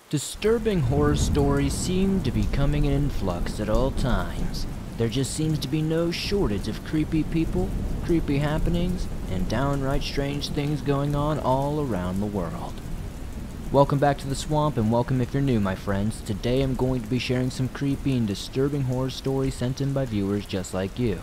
Disturbing horror stories seem to be coming in influx at all times. There just seems to be no shortage of creepy people, creepy happenings, and downright strange things going on all around the world. Welcome back to the swamp, and welcome if you're new, my friends. Today I'm going to be sharing some creepy and disturbing horror stories sent in by viewers just like you.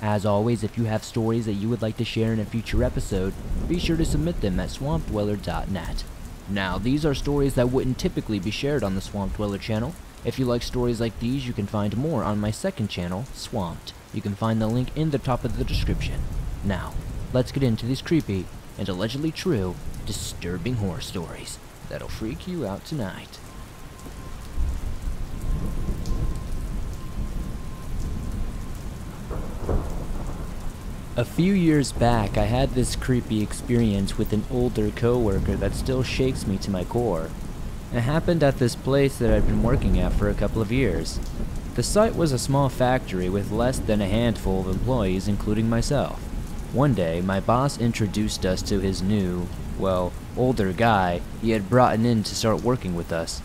As always, if you have stories that you would like to share in a future episode, be sure to submit them at swampdweller.net. Now, these are stories that wouldn't typically be shared on the Swamp Dweller channel. If you like stories like these, you can find more on my second channel, Swamped. You can find the link in the top of the description. Now, let's get into these creepy and allegedly true disturbing horror stories that'll freak you out tonight. A few years back, I had this creepy experience with an older coworker that still shakes me to my core. It happened at this place that I'd been working at for a couple of years. The site was a small factory with less than a handful of employees, including myself. One day, my boss introduced us to his new, older guy he had brought in to start working with us.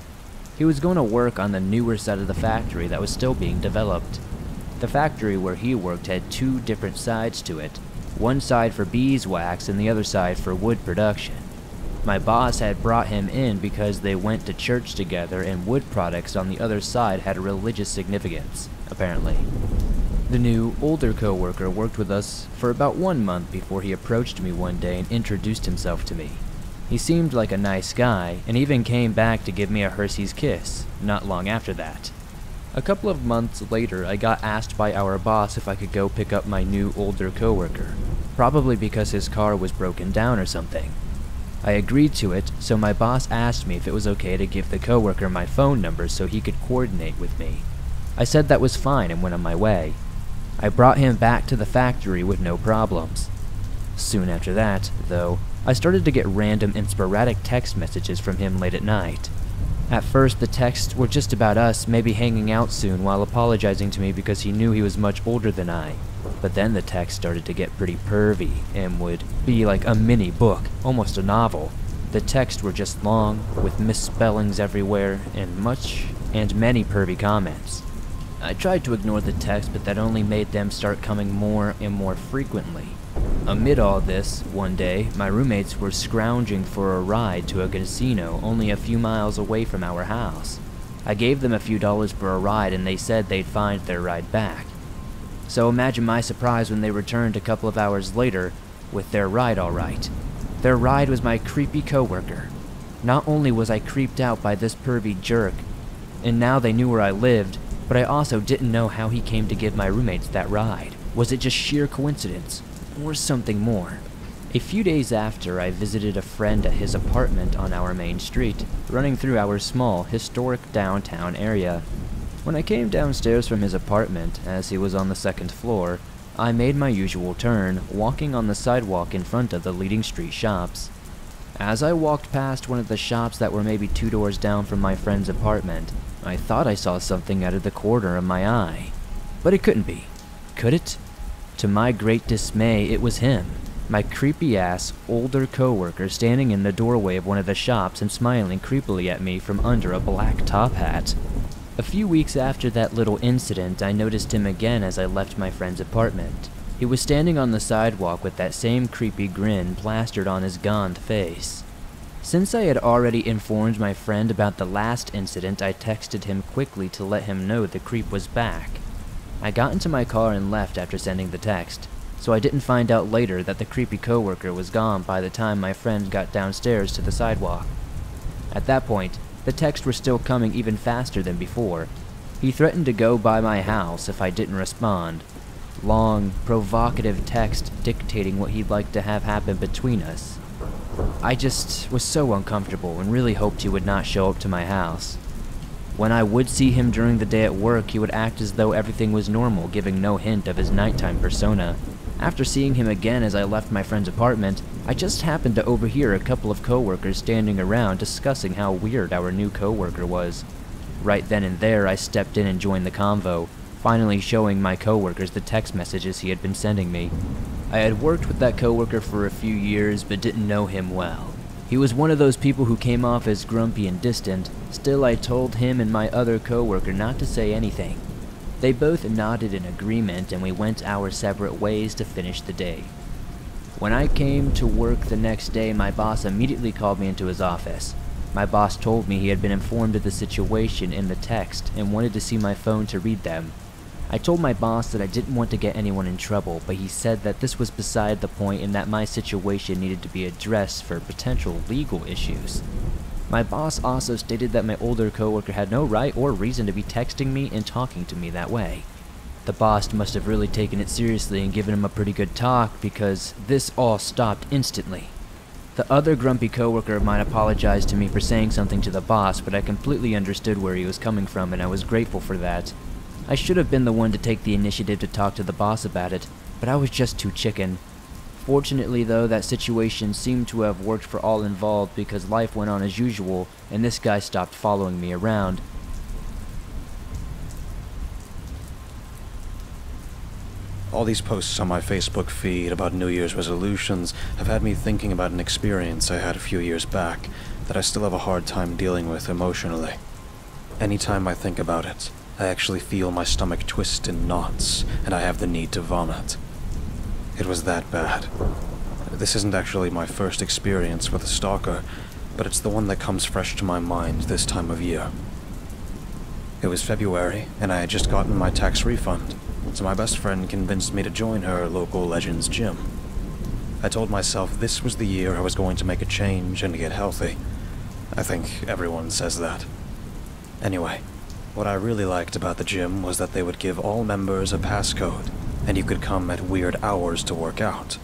He was going to work on the newer side of the factory that was still being developed. The factory where he worked had two different sides to it, one side for beeswax and the other side for wood production. My boss had brought him in because they went to church together, and wood products on the other side had a religious significance, apparently. The new, older coworker worked with us for about 1 month before he approached me one day and introduced himself to me. He seemed like a nice guy, and even came back to give me a Hershey's kiss, not long after that. A couple of months later, I got asked by our boss if I could go pick up my new older coworker, probably because his car was broken down or something. I agreed to it, so my boss asked me if it was okay to give the coworker my phone number so he could coordinate with me. I said that was fine and went on my way. I brought him back to the factory with no problems. Soon after that, though, I started to get random and sporadic text messages from him late at night. At first, the texts were just about us maybe hanging out soon while apologizing to me because he knew he was much older than I. But then the text started to get pretty pervy and would be like a mini book, almost a novel. The texts were just long, with misspellings everywhere, and many pervy comments. I tried to ignore the text, but that only made them start coming more and more frequently. Amid all this, one day, my roommates were scrounging for a ride to a casino only a few miles away from our house. I gave them a few dollars for a ride, and they said they'd find their ride back. So imagine my surprise when they returned a couple of hours later with their ride all right. Their ride was my creepy coworker. Not only was I creeped out by this pervy jerk, and now they knew where I lived, but I also didn't know how he came to give my roommates that ride. Was it just sheer coincidence? Or something more? A few days after, I visited a friend at his apartment on our main street, running through our small, historic downtown area. When I came downstairs from his apartment, as he was on the second floor, I made my usual turn, walking on the sidewalk in front of the leading street shops. As I walked past one of the shops that were maybe 2 doors down from my friend's apartment, I thought I saw something out of the corner of my eye. But it couldn't be. Could it? To my great dismay, it was him, my creepy-ass, older coworker standing in the doorway of one of the shops and smiling creepily at me from under a black top hat. A few weeks after that little incident, I noticed him again as I left my friend's apartment. He was standing on the sidewalk with that same creepy grin plastered on his gaunt face. Since I had already informed my friend about the last incident, I texted him quickly to let him know the creep was back. I got into my car and left after sending the text, so I didn't find out later that the creepy coworker was gone by the time my friend got downstairs to the sidewalk. At that point, the texts were still coming even faster than before. He threatened to go by my house if I didn't respond. Long, provocative text dictating what he'd like to have happen between us. I just was so uncomfortable and really hoped he would not show up to my house. When I would see him during the day at work, he would act as though everything was normal, giving no hint of his nighttime persona. After seeing him again as I left my friend's apartment, I just happened to overhear a couple of coworkers standing around discussing how weird our new coworker was. Right then and there, I stepped in and joined the convo, finally showing my coworkers the text messages he had been sending me. I had worked with that coworker for a few years, but didn't know him well. He was one of those people who came off as grumpy and distant. Still, I told him and my other coworker not to say anything. They both nodded in agreement, and we went our separate ways to finish the day. When I came to work the next day, my boss immediately called me into his office. My boss told me he had been informed of the situation in the text and wanted to see my phone to read them. I told my boss that I didn't want to get anyone in trouble, but he said that this was beside the point and that my situation needed to be addressed for potential legal issues. My boss also stated that my older coworker had no right or reason to be texting me and talking to me that way. The boss must have really taken it seriously and given him a pretty good talk, because this all stopped instantly. The other grumpy coworker of mine apologized to me for saying something to the boss, but I completely understood where he was coming from, and I was grateful for that. I should have been the one to take the initiative to talk to the boss about it, but I was just too chicken. Fortunately though, that situation seemed to have worked for all involved, because life went on as usual, and this guy stopped following me around. All these posts on my Facebook feed about New Year's resolutions have had me thinking about an experience I had a few years back that I still have a hard time dealing with emotionally. Anytime I think about it, I actually feel my stomach twist in knots, and I have the need to vomit. It was that bad. This isn't actually my first experience with a stalker, but it's the one that comes fresh to my mind this time of year. It was February, and I had just gotten my tax refund, so my best friend convinced me to join her local Legends gym. I told myself this was the year I was going to make a change and get healthy. I think everyone says that. Anyway, what I really liked about the gym was that they would give all members a passcode, and you could come at weird hours to work out.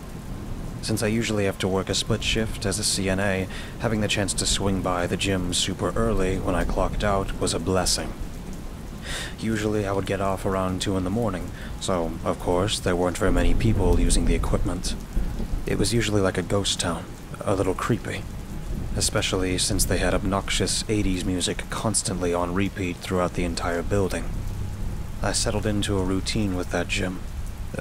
Since I usually have to work a split shift as a CNA, having the chance to swing by the gym super early when I clocked out was a blessing. Usually I would get off around 2 in the morning, so of course there weren't very many people using the equipment. It was usually like a ghost town, a little creepy. Especially since they had obnoxious 80s music constantly on repeat throughout the entire building. I settled into a routine with that gym.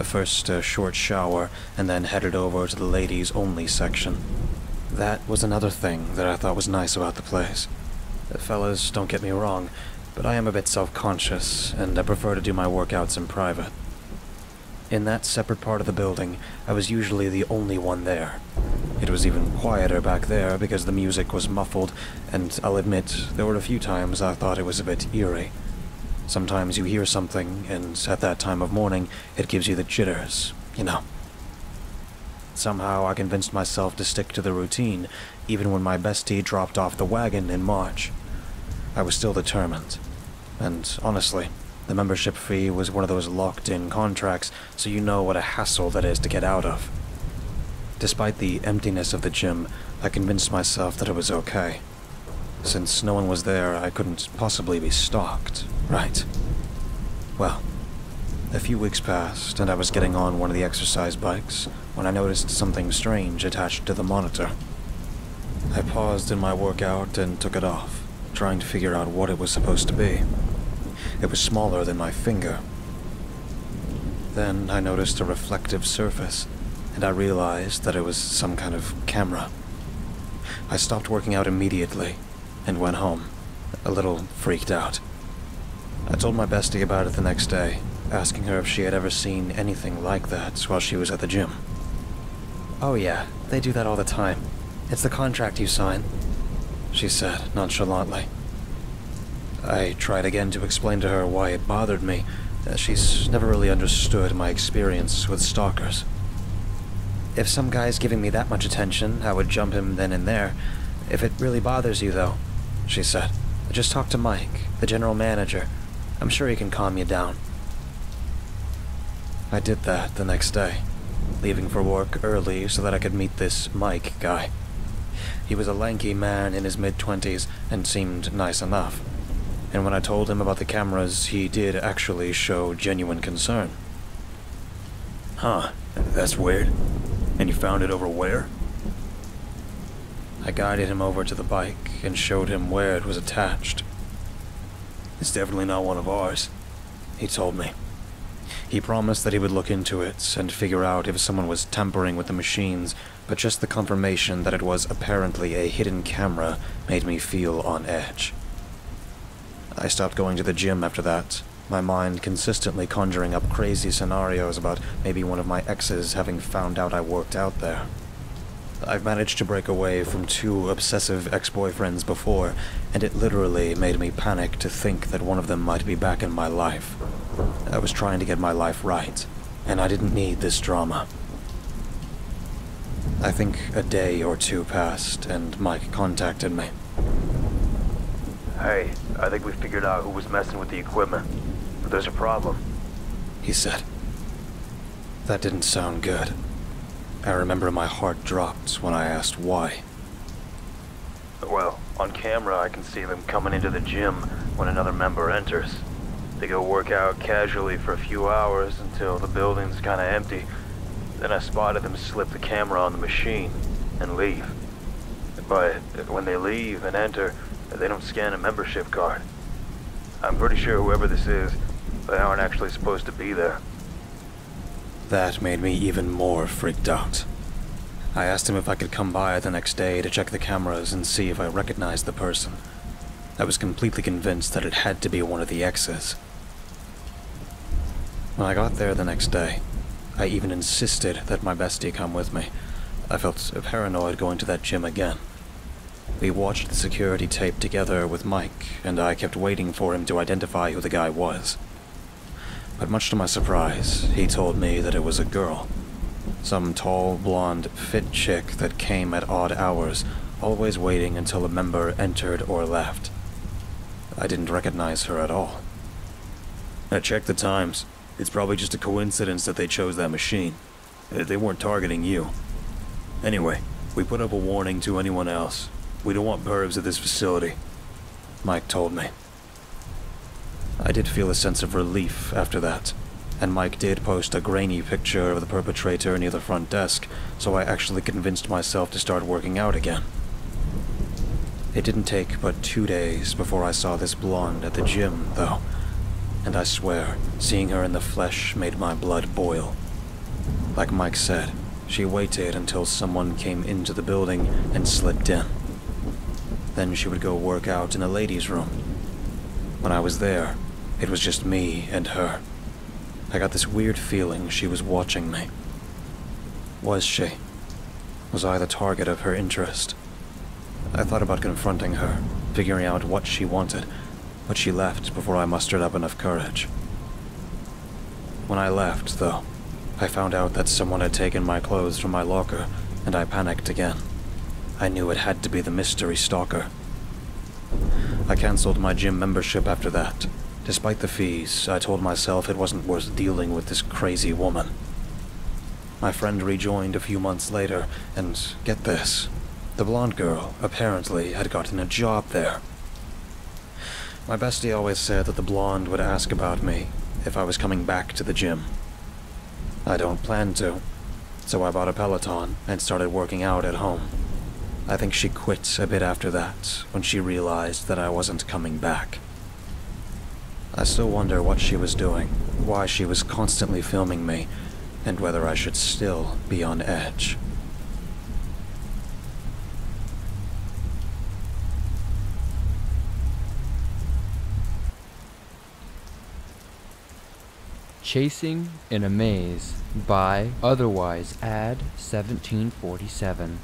First a short shower, and then headed over to the ladies-only section. That was another thing that I thought was nice about the place. Fellas, don't get me wrong, but I am a bit self-conscious, and I prefer to do my workouts in private. In that separate part of the building, I was usually the only one there. It was even quieter back there because the music was muffled, and I'll admit, there were a few times I thought it was a bit eerie. Sometimes you hear something, and at that time of morning, it gives you the jitters, you know. Somehow I convinced myself to stick to the routine, even when my bestie dropped off the wagon in March. I was still determined, and honestly, the membership fee was one of those locked-in contracts, so you know what a hassle that is to get out of. Despite the emptiness of the gym, I convinced myself that it was okay. Since no one was there, I couldn't possibly be stalked, right? Well, a few weeks passed, and I was getting on one of the exercise bikes when I noticed something strange attached to the monitor. I paused in my workout and took it off, trying to figure out what it was supposed to be. It was smaller than my finger. Then I noticed a reflective surface, and I realized that it was some kind of camera. I stopped working out immediately and went home, a little freaked out. I told my bestie about it the next day, asking her if she had ever seen anything like that while she was at the gym. "Oh yeah, they do that all the time. It's the contract you sign," she said nonchalantly. I tried again to explain to her why it bothered me. She's never really understood my experience with stalkers. "If some guy's giving me that much attention, I would jump him then and there. If it really bothers you, though," she said, "just talk to Mike, the general manager. I'm sure he can calm you down." I did that the next day, leaving for work early so that I could meet this Mike guy. He was a lanky man in his mid-20s and seemed nice enough. And when I told him about the cameras, he did actually show genuine concern. "Huh, that's weird. And you found it over where?" I guided him over to the bike and showed him where it was attached. "It's definitely not one of ours," he told me. He promised that he would look into it and figure out if someone was tampering with the machines, but just the confirmation that it was apparently a hidden camera made me feel on edge. I stopped going to the gym after that, my mind consistently conjuring up crazy scenarios about maybe one of my exes having found out I worked out there. I've managed to break away from 2 obsessive ex-boyfriends before, and it literally made me panic to think that one of them might be back in my life. I was trying to get my life right, and I didn't need this drama. I think a day or 2 passed, and Mike contacted me. Hey, I think we figured out who was messing with the equipment, but there's a problem, he said. That didn't sound good. I remember my heart dropped when I asked why. Well, on camera I can see them coming into the gym when another member enters. They go work out casually for a few hours until the building's kinda empty. Then I spotted them slip the camera on the machine and leave. But when they leave and enter, they don't scan a membership card. I'm pretty sure whoever this is, they aren't actually supposed to be there. That made me even more freaked out. I asked him if I could come by the next day to check the cameras and see if I recognized the person. I was completely convinced that it had to be one of the exes. When I got there the next day, I even insisted that my bestie come with me. I felt paranoid going to that gym again. We watched the security tape together with Mike, and I kept waiting for him to identify who the guy was. But much to my surprise, he told me that it was a girl. Some tall, blonde, fit chick that came at odd hours, always waiting until a member entered or left. I didn't recognize her at all. I checked the times. It's probably just a coincidence that they chose that machine. They weren't targeting you. Anyway, we put up a warning to anyone else. We don't want pervs at this facility, Mike told me. I did feel a sense of relief after that, and Mike did post a grainy picture of the perpetrator near the front desk, so I actually convinced myself to start working out again. It didn't take but 2 days before I saw this blonde at the gym, though, and I swear, seeing her in the flesh made my blood boil. Like Mike said, she waited until someone came into the building and slipped in. Then she would go work out in a ladies' room. When I was there, it was just me and her. I got this weird feeling she was watching me. Was she? Was I the target of her interest? I thought about confronting her, figuring out what she wanted, but she left before I mustered up enough courage. When I left, though, I found out that someone had taken my clothes from my locker, and I panicked again. I knew it had to be the mystery stalker. I canceled my gym membership after that. Despite the fees, I told myself it wasn't worth dealing with this crazy woman. My friend rejoined a few months later, and get this, the blonde girl apparently had gotten a job there. My bestie always said that the blonde would ask about me if I was coming back to the gym. I don't plan to, so I bought a Peloton and started working out at home. I think she quit a bit after that, when she realized that I wasn't coming back. I still wonder what she was doing, why she was constantly filming me, and whether I should still be on edge. Chasing in a Maze by Otherwise Ad 1747.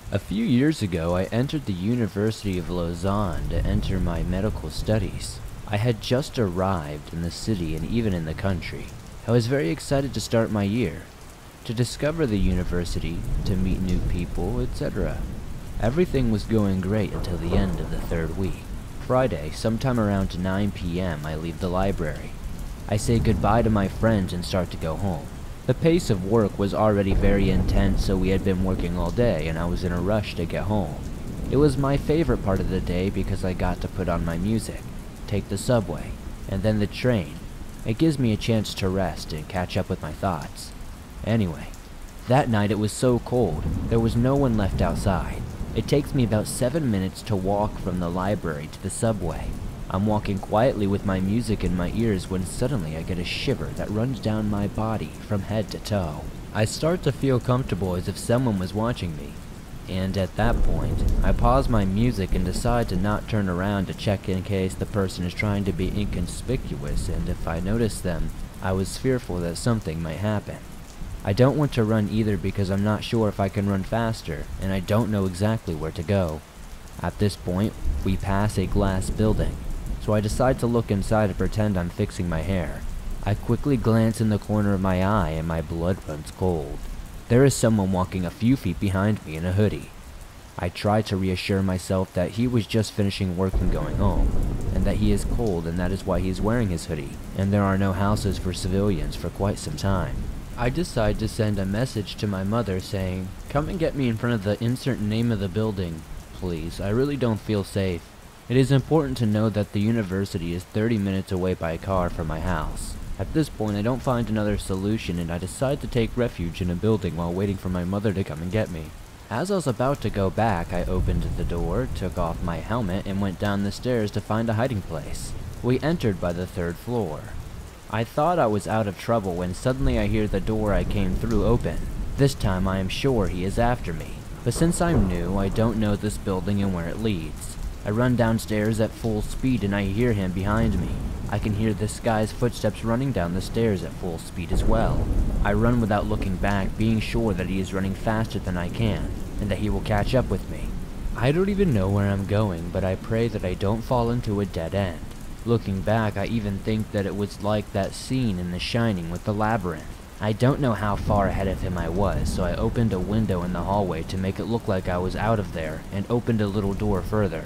A few years ago, I entered the University of Lausanne to enter my medical studies. I had just arrived in the city and even in the country. I was very excited to start my year, to discover the university, to meet new people, etc. Everything was going great until the end of the 3rd week. Friday, sometime around 9 p.m., I leave the library. I say goodbye to my friends and start to go home. The pace of work was already very intense, so we had been working all day and I was in a rush to get home. It was my favorite part of the day because I got to put on my music, take the subway, and then the train. It gives me a chance to rest and catch up with my thoughts. Anyway, that night it was so cold, there was no one left outside. It takes me about 7 minutes to walk from the library to the subway. I'm walking quietly with my music in my ears when suddenly I get a shiver that runs down my body from head to toe. I start to feel comfortable as if someone was watching me, and at that point, I pause my music and decide to not turn around to check in case the person is trying to be inconspicuous, and if I notice them, I was fearful that something might happen. I don't want to run either because I'm not sure if I can run faster, and I don't know exactly where to go. At this point, we pass a glass building, so I decide to look inside and pretend I'm fixing my hair. I quickly glance in the corner of my eye and my blood runs cold. There is someone walking a few feet behind me in a hoodie. I try to reassure myself that he was just finishing work and going home, and that he is cold and that is why he is wearing his hoodie, and there are no houses for civilians for quite some time. I decide to send a message to my mother saying, "Come and get me in front of the insert name of the building, please. I really don't feel safe. It is important to know that the university is 30 minutes away by car from my house." At this point, I don't find another solution and I decide to take refuge in a building while waiting for my mother to come and get me. As I was about to go back, I opened the door, took off my helmet, and went down the stairs to find a hiding place. We entered by the 3rd floor. I thought I was out of trouble when suddenly I hear the door I came through open. This time I am sure he is after me, but since I'm new, I don't know this building and where it leads. I run downstairs at full speed and I hear him behind me. I can hear this guy's footsteps running down the stairs at full speed as well. I run without looking back, being sure that he is running faster than I can, and that he will catch up with me. I don't even know where I'm going, but I pray that I don't fall into a dead end. Looking back, I even think that it was like that scene in The Shining with the labyrinth. I don't know how far ahead of him I was, so I opened a window in the hallway to make it look like I was out of there, and opened a little door further.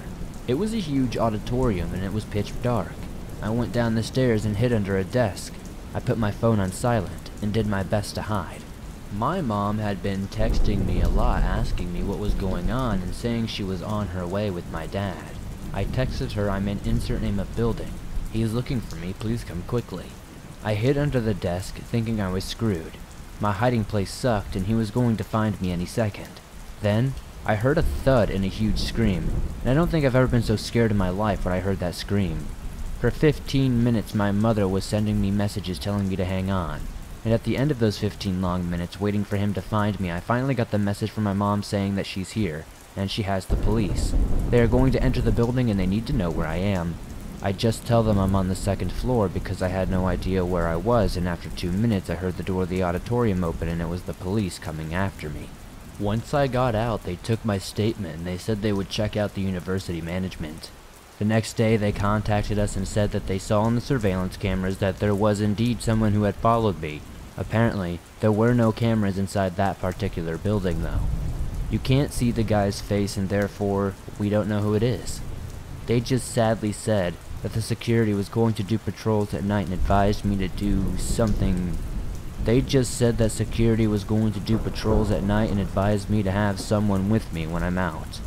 It was a huge auditorium and it was pitch dark. I went down the stairs and hid under a desk. I put my phone on silent and did my best to hide. My mom had been texting me a lot asking me what was going on and saying she was on her way with my dad. I texted her, "I'm in insert name of building. He is looking for me, please come quickly." I hid under the desk thinking I was screwed. My hiding place sucked and he was going to find me any second. Then, I heard a thud and a huge scream, and I don't think I've ever been so scared in my life when I heard that scream. For 15 minutes my mother was sending me messages telling me to hang on, and at the end of those 15 long minutes waiting for him to find me, I finally got the message from my mom saying that she's here, and she has the police. They are going to enter the building and they need to know where I am. I just tell them I'm on the 2nd floor because I had no idea where I was, and after 2 minutes I heard the door of the auditorium open and it was the police coming after me. Once I got out, they took my statement and they said they would check out the university management. The next day they contacted us and said that they saw on the surveillance cameras that there was indeed someone who had followed me. Apparently, there were no cameras inside that particular building though. You can't see the guy's face and therefore, we don't know who it is. They just sadly said that the security was going to do patrols at night and advised me to do something. They just said that security was going to do patrols at night and advised me to have someone with me when I'm out.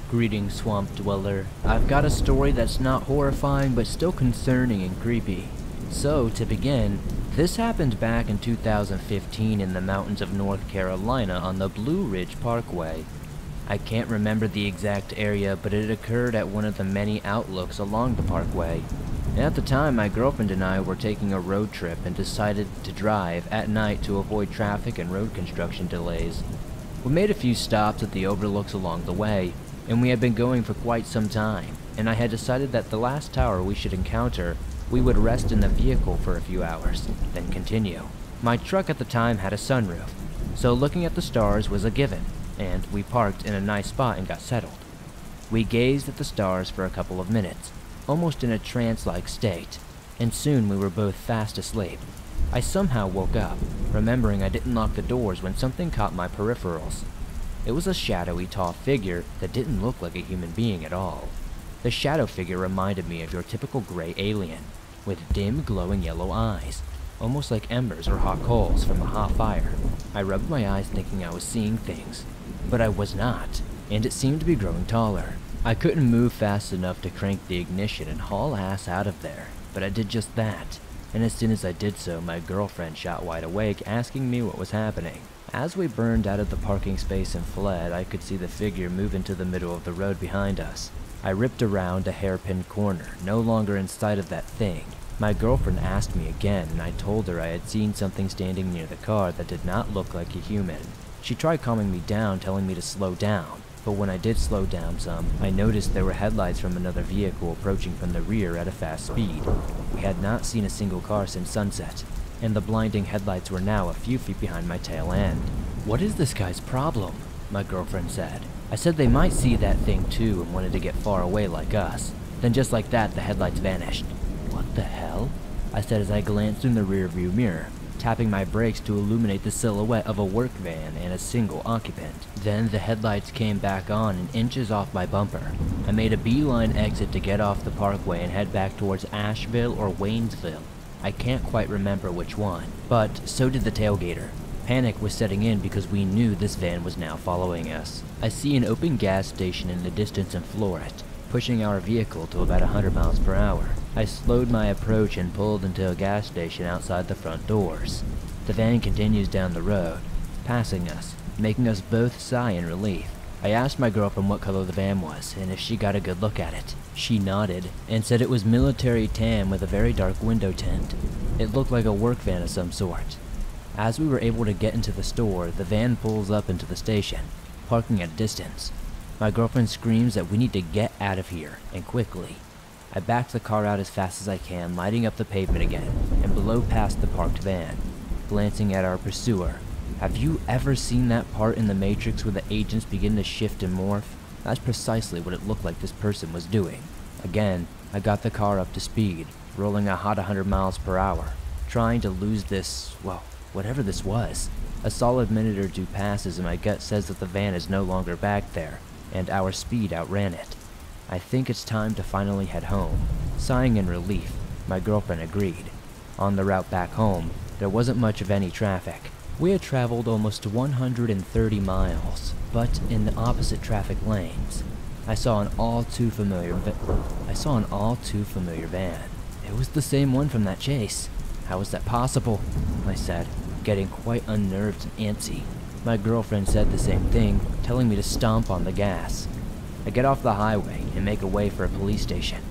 Greetings, Swamp Dweller. I've got a story that's not horrifying but still concerning and creepy. So, to begin, this happened back in 2015 in the mountains of North Carolina on the Blue Ridge Parkway. I can't remember the exact area, but it occurred at one of the many outlooks along the parkway. And at the time, my girlfriend and I were taking a road trip and decided to drive at night to avoid traffic and road construction delays. We made a few stops at the overlooks along the way, and we had been going for quite some time, and I had decided that the last tower we should encounter, we would rest in the vehicle for a few hours, then continue. My truck at the time had a sunroof, so looking at the stars was a given, and we parked in a nice spot and got settled. We gazed at the stars for a couple of minutes, almost in a trance-like state, and soon we were both fast asleep. I somehow woke up, remembering I didn't lock the doors when something caught my peripherals. It was a shadowy, tall figure that didn't look like a human being at all. The shadow figure reminded me of your typical gray alien, with dim, glowing yellow eyes, almost like embers or hot coals from a hot fire. I rubbed my eyes thinking I was seeing things, but I was not, and it seemed to be growing taller. I couldn't move fast enough to crank the ignition and haul ass out of there, but I did just that, and as soon as I did so, my girlfriend shot wide awake asking me what was happening. As we burned out of the parking space and fled, I could see the figure move into the middle of the road behind us. I ripped around a hairpin corner, no longer in sight of that thing. My girlfriend asked me again, and I told her I had seen something standing near the car that did not look like a human. She tried calming me down, telling me to slow down, but when I did slow down some, I noticed there were headlights from another vehicle approaching from the rear at a fast speed. We had not seen a single car since sunset, and the blinding headlights were now a few feet behind my tail end. "What is this guy's problem?" my girlfriend said. I said they might see that thing too and wanted to get far away like us. Then just like that, the headlights vanished. "What the hell?" I said as I glanced in the rearview mirror, tapping my brakes to illuminate the silhouette of a work van and a single occupant. Then the headlights came back on and inches off my bumper. I made a beeline exit to get off the parkway and head back towards Asheville or Waynesville. I can't quite remember which one, but so did the tailgater. Panic was setting in because we knew this van was now following us. I see an open gas station in the distance and floor it, pushing our vehicle to about 100 miles per hour. I slowed my approach and pulled into a gas station outside the front doors. The van continues down the road, passing us, making us both sigh in relief. I asked my girlfriend what color the van was and if she got a good look at it. She nodded and said it was military tan with a very dark window tint. It looked like a work van of some sort. As we were able to get into the store, the van pulls up into the station, parking at a distance. My girlfriend screams that we need to get out of here, and quickly. I back the car out as fast as I can, lighting up the pavement again, and blow past the parked van, glancing at our pursuer. Have you ever seen that part in the Matrix where the agents begin to shift and morph? That's precisely what it looked like this person was doing. Again, I got the car up to speed, rolling a hot 100 miles per hour, trying to lose this, well, whatever this was. A solid minute or two passes and my gut says that the van is no longer back there, and our speed outran it. I think it's time to finally head home. Sighing in relief, my girlfriend agreed. On the route back home, there wasn't much of any traffic. We had traveled almost 130 miles, but in the opposite traffic lanes. I saw an all too familiar van. It was the same one from that chase. How was that possible? I said, getting quite unnerved and antsy. My girlfriend said the same thing, telling me to stomp on the gas. I get off the highway and make a way for a police station.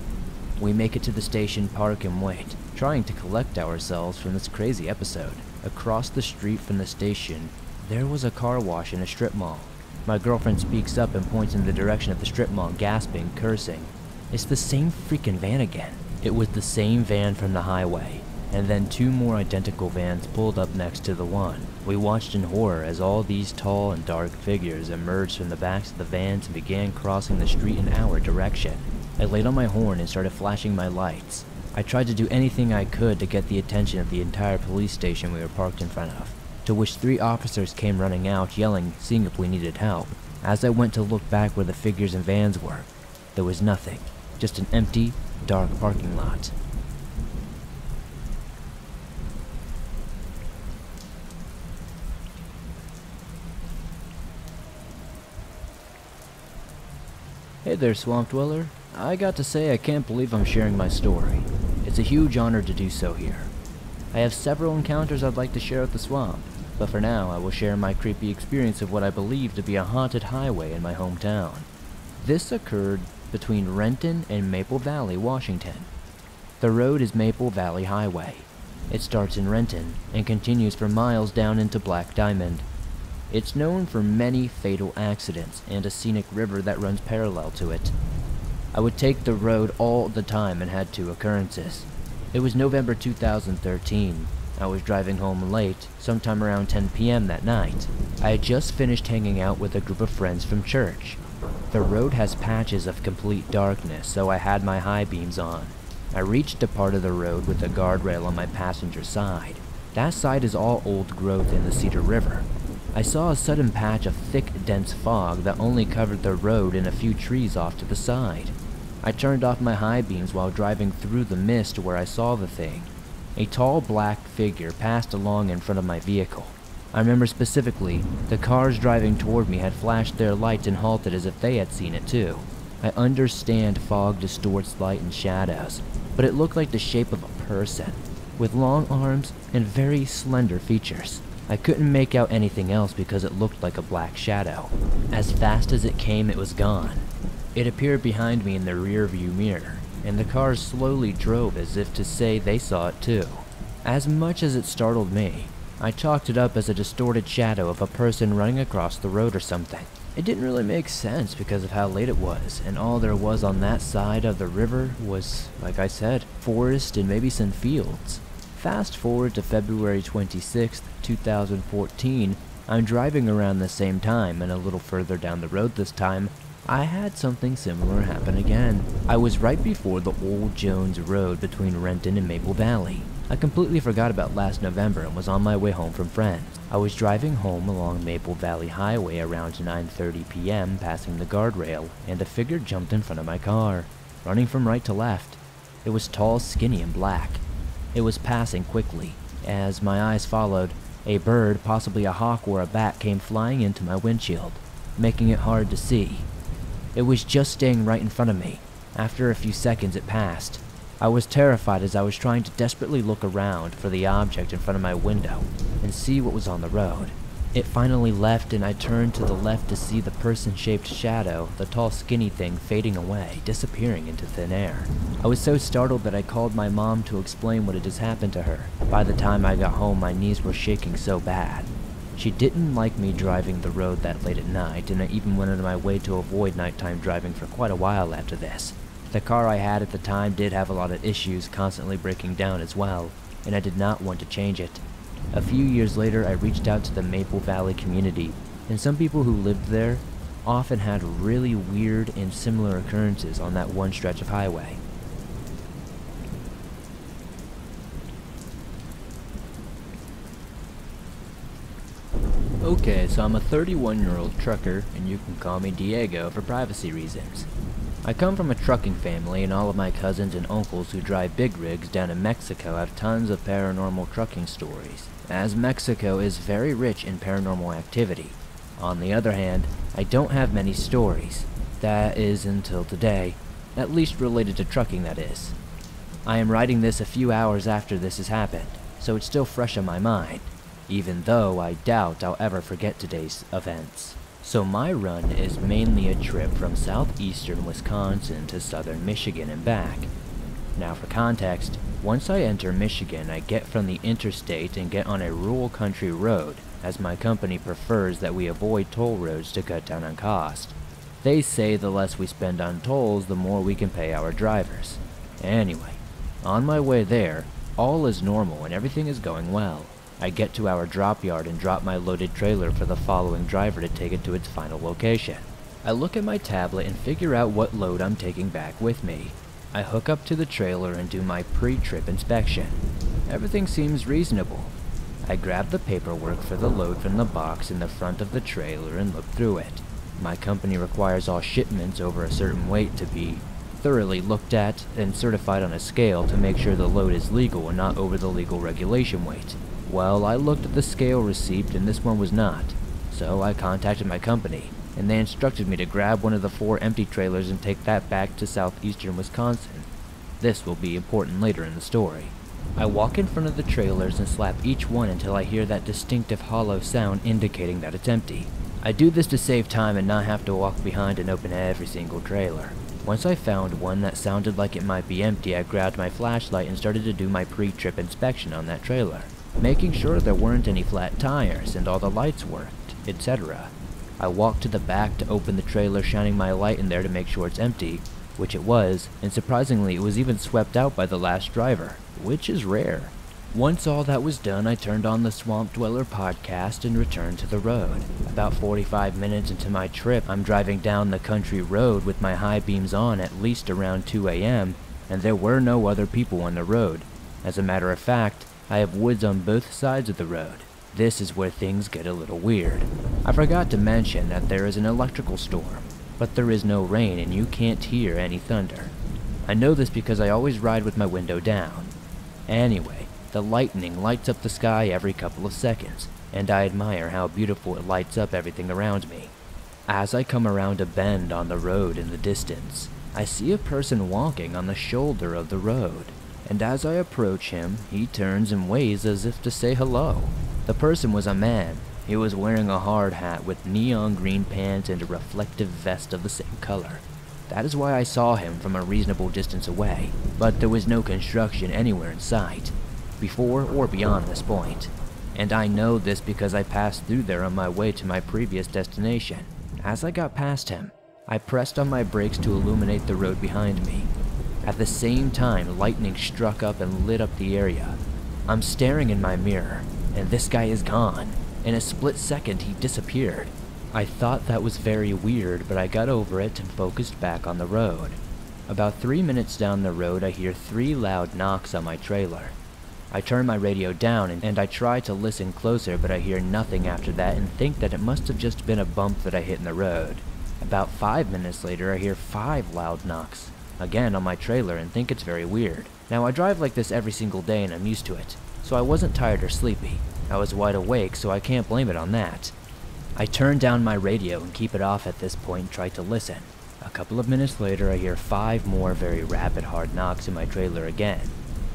We make it to the station, park, and wait, trying to collect ourselves from this crazy episode. Across the street from the station, there was a car wash in a strip mall. My girlfriend speaks up and points in the direction of the strip mall, gasping, cursing. It's the same freaking van again. It was the same van from the highway, and then two more identical vans pulled up next to the one. We watched in horror as all these tall and dark figures emerged from the backs of the vans and began crossing the street in our direction. I laid on my horn and started flashing my lights. I tried to do anything I could to get the attention of the entire police station we were parked in front of, to which 3 officers came running out, yelling, seeing if we needed help. As I went to look back where the figures and vans were, there was nothing, just an empty, dark parking lot. Hey there, Swamp Dweller. I got to say I can't believe I'm sharing my story. It's a huge honor to do so here. I have several encounters I'd like to share at the swamp, but for now I will share my creepy experience of what I believe to be a haunted highway in my hometown. This occurred between Renton and Maple Valley, Washington. The road is Maple Valley Highway. It starts in Renton and continues for miles down into Black Diamond. It's known for many fatal accidents and a scenic river that runs parallel to it. I would take the road all the time and had 2 occurrences. It was November 2013. I was driving home late, sometime around 10 p.m. that night. I had just finished hanging out with a group of friends from church. The road has patches of complete darkness, so I had my high beams on. I reached a part of the road with a guardrail on my passenger side. That side is all old growth in the Cedar River. I saw a sudden patch of thick, dense fog that only covered the road and a few trees off to the side. I turned off my high beams while driving through the mist where I saw the thing. A tall black figure passed along in front of my vehicle. I remember specifically, the cars driving toward me had flashed their lights and halted as if they had seen it too. I understand fog distorts light and shadows, but it looked like the shape of a person, with long arms and very slender features. I couldn't make out anything else because it looked like a black shadow. As fast as it came, it was gone. It appeared behind me in the rear view mirror, and the car slowly drove as if to say they saw it too. As much as it startled me, I chalked it up as a distorted shadow of a person running across the road or something. It didn't really make sense because of how late it was, and all there was on that side of the river was, like I said, forest and maybe some fields. Fast forward to February 26th, 2014, I'm driving around the same time, and a little further down the road this time, I had something similar happen again. I was right before the Old Jones Road between Renton and Maple Valley. I completely forgot about last November and was on my way home from friends. I was driving home along Maple Valley Highway around 9:30 p.m. passing the guardrail, and a figure jumped in front of my car, running from right to left. It was tall, skinny, and black. It was passing quickly. As my eyes followed, a bird, possibly a hawk or a bat, came flying into my windshield, making it hard to see. It was just staying right in front of me. After a few seconds it passed. I was terrified as I was trying to desperately look around for the object in front of my window and see what was on the road. It finally left, and I turned to the left to see the person-shaped shadow, the tall skinny thing, fading away, disappearing into thin air. I was so startled that I called my mom to explain what had just happened to her. By the time I got home, my knees were shaking so bad. She didn't like me driving the road that late at night, and I even went out of my way to avoid nighttime driving for quite a while after this. The car I had at the time did have a lot of issues, constantly breaking down as well, and I did not want to change it. A few years later, I reached out to the Maple Valley community, and some people who lived there often had really weird and similar occurrences on that one stretch of highway. Okay, so I'm a 31-year-old trucker, and you can call me Diego for privacy reasons. I come from a trucking family, and all of my cousins and uncles who drive big rigs down in Mexico have tons of paranormal trucking stories, as Mexico is very rich in paranormal activity. On the other hand, I don't have many stories. That is, until today, at least related to trucking, that is. I am writing this a few hours after this has happened, so it's still fresh on my mind, even though I doubt I'll ever forget today's events. So my run is mainly a trip from southeastern Wisconsin to southern Michigan and back. Now for context, once I enter Michigan, I get from the interstate and get on a rural country road, as my company prefers that we avoid toll roads to cut down on cost. They say the less we spend on tolls, the more we can pay our drivers. Anyway, on my way there, all is normal and everything is going well. I get to our drop yard and drop my loaded trailer for the following driver to take it to its final location. I look at my tablet and figure out what load I'm taking back with me. I hook up to the trailer and do my pre-trip inspection. Everything seems reasonable. I grab the paperwork for the load from the box in the front of the trailer and look through it. My company requires all shipments over a certain weight to be thoroughly looked at and certified on a scale to make sure the load is legal and not over the legal regulation weight. Well, I looked at the scale receipt and this one was not, so I contacted my company, and they instructed me to grab one of the 4 empty trailers and take that back to southeastern Wisconsin. This will be important later in the story. I walk in front of the trailers and slap each one until I hear that distinctive hollow sound indicating that it's empty. I do this to save time and not have to walk behind and open every single trailer. Once I found one that sounded like it might be empty, I grabbed my flashlight and started to do my pre-trip inspection on that trailer, making sure there weren't any flat tires and all the lights worked, etc. I walked to the back to open the trailer, shining my light in there to make sure it's empty, which it was, and surprisingly it was even swept out by the last driver, which is rare. Once all that was done, I turned on the Swamp Dweller podcast and returned to the road. About 45 minutes into my trip, I'm driving down the country road with my high beams on at least around 2 a.m., and there were no other people on the road. As a matter of fact, I have woods on both sides of the road. This is where things get a little weird. I forgot to mention that there is an electrical storm, but there is no rain and you can't hear any thunder. I know this because I always ride with my window down. Anyway, the lightning lights up the sky every couple of seconds, and I admire how beautiful it lights up everything around me. As I come around a bend on the road in the distance, I see a person walking on the shoulder of the road. And as I approach him, he turns and waves as if to say hello. The person was a man. He was wearing a hard hat with neon green pants and a reflective vest of the same color. That is why I saw him from a reasonable distance away, but there was no construction anywhere in sight, before or beyond this point. And I know this because I passed through there on my way to my previous destination. As I got past him, I pressed on my brakes to illuminate the road behind me. At the same time, lightning struck up and lit up the area. I'm staring in my mirror, and this guy is gone. In a split second, he disappeared. I thought that was very weird, but I got over it and focused back on the road. About 3 minutes down the road, I hear 3 loud knocks on my trailer. I turn my radio down and I try to listen closer, but I hear nothing after that and think that it must have just been a bump that I hit in the road. About 5 minutes later, I hear 5 loud knocks, again on my trailer, and think it's very weird. Now, I drive like this every single day and I'm used to it, so I wasn't tired or sleepy. I was wide awake, so I can't blame it on that. I turn down my radio and keep it off at this point and try to listen. A couple of minutes later, I hear 5 more very rapid hard knocks in my trailer again.